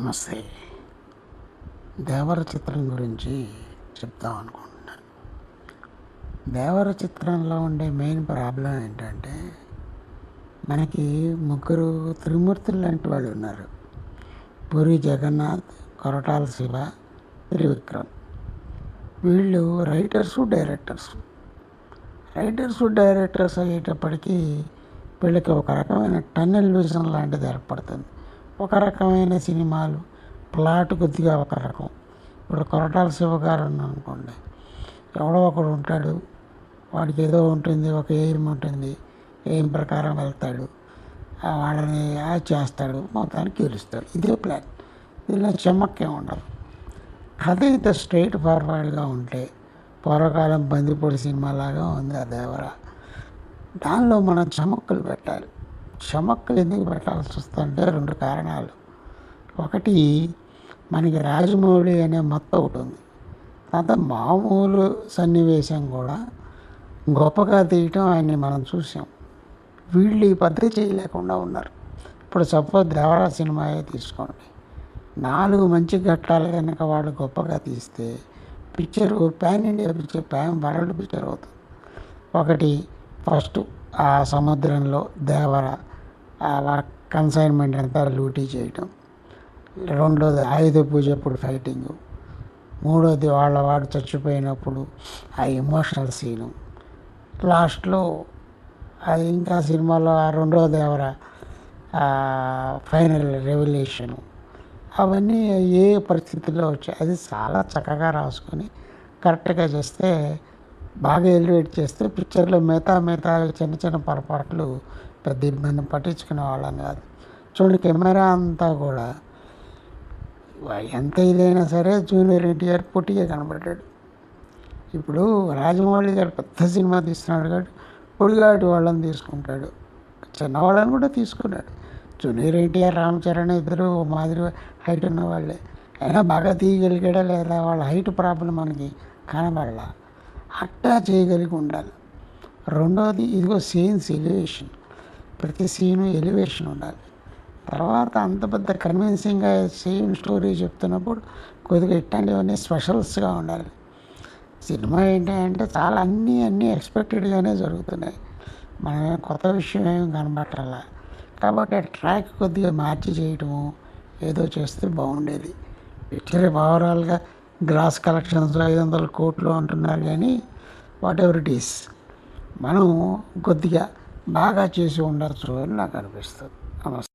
నమస్తే. దేవర చిత్రం గురించి చెప్దాం అనుకుంటున్నాను. దేవర చిత్రంలో ఉండే మెయిన్ ప్రాబ్లం ఏంటంటే, మనకి ముగ్గురు త్రిమూర్తులు లాంటి వాళ్ళు ఉన్నారు. పూరి జగన్నాథ్, కొరటాల శివ, త్రివిక్రమ్. వీళ్ళు రైటర్స్ అయ్యేటప్పటికీ వీళ్ళకి ఒక రకమైన టన్నెల్ విజన్ లాంటిది ఏర్పడుతుంది. ఒక రకమైన సినిమాలు ప్లాట్ కొద్దిగా ఒక రకం. ఇప్పుడు కొరటాల శివ గారు అనుకోండి, ఎవడో ఒకడు ఉంటాడు, వాడికి ఏదో ఉంటుంది, ఒక ఎయిమ్ ఉంటుంది, ఎయిమ్ ప్రకారం వెళ్తాడు, వాళ్ళని చేస్తాడు, మొత్తానికి గెలుస్తాడు. ఇదే ప్లాన్. దీనిలో చెమ్మక్కేం ఉండదు. కథ అయితే స్ట్రైట్ ఫార్వర్డ్గా ఉంటే పూర్వకాలం బందిపోడి సినిమాలాగా ఉంది ఆ దేవర. దానిలో మనం చమక్కులు పెట్టాలి. చమక్కులు ఎందుకు పెట్టాల్సి వస్తుందంటే 2 కారణాలు. ఒకటి, మనకి రాజమౌళి అనే మత్తు ఒకటి ఉంది. తర్వాత మామూలు సన్నివేశం కూడా గొప్పగా తీయటం ఆయన్ని మనం చూసాం. వీళ్ళు ఈ పద్ధతి చేయలేకుండా ఉన్నారు. ఇప్పుడు సపోజ్ దేవరా సినిమాయే తీసుకోండి, 4 మంచి ఘట్టాలు కనుక వాళ్ళు గొప్పగా తీస్తే picture pan India picture, world picture అవుతుంది. ఒకటి, ఫస్ట్ ఆ సముద్రంలో దేవర కన్సైన్మెంట్ అంతా లూటీ చేయటం. రెండోది ఆయుధ పూజ అప్పుడు ఫైటింగు. మూడోది వాడు చచ్చిపోయినప్పుడు ఆ ఎమోషనల్ సీను. లాస్ట్లో అది ఇంకా సినిమాలో ఆ రెండో దేవర ఫైనల్ రెవల్యూషను. అవన్నీ ఏ పరిస్థితుల్లో వచ్చాయి, అది చాలా చక్కగా రాసుకొని కరెక్ట్గా చేస్తే, బాగా ఎలివేట్ చేస్తే పిక్చర్లో మిగతా చిన్న చిన్న పొరపాట్లు పెద్ద ఇబ్బంది పట్టించుకునే వాళ్ళం కాదు. చూడండి, కెమెరా అంతా కూడా ఎంత ఇదైనా సరే జూనియర్ ఎన్టీఆర్ పొట్టిగా కనబడ్డాడు. ఇప్పుడు రాజమౌళి గారు పెద్ద సినిమా తీస్తున్నాడు కాబట్టి పొడిగాటి వాళ్ళని తీసుకుంటాడు, చిన్నవాళ్ళని కూడా తీసుకున్నాడు. జూనియర్ ఎన్టీఆర్, రామ్ చరణ్ ఇద్దరు మాదిరి హైట్ ఉన్న వాళ్ళే. అయినా బాగా తీయగలిగాడా లేదా, వాళ్ళ హైట్ ప్రాబ్లం మనకి కనబడాల. అట్టా చేయగలిగి ఉండాలి. రెండోది, ఇదిగో సీన్స్ ఎలివేషన్, ప్రతి సీను ఎలివేషన్ ఉండాలి. తర్వాత అంత పెద్ద కన్విన్సింగ్గా సేమ్ స్టోరీ చెప్తున్నప్పుడు కొద్దిగా ఇట్లాంటివన్నీ స్పెషల్స్గా ఉండాలి. సినిమా ఏంటంటే చాలా అన్నీ ఎక్స్పెక్టెడ్గానే జరుగుతున్నాయి. మనమే కొత్త విషయం ఏమి కనబట్టాల. కాబట్టి ఆ ట్రాక్ కొద్దిగా మార్చి చేయటము ఏదో చేస్తే బాగుండేది. పిక్చర్ ఓవరాల్గా గ్రాస్ కలెక్షన్స్ 500 కోట్లు అంటున్నారు, కానీ వాట్ ఎవర్ ఇట్ ఈస్, మనం కొద్దిగా బాగా చేసి ఉండొచ్చు అని నాకు అనిపిస్తుంది. నమస్తే.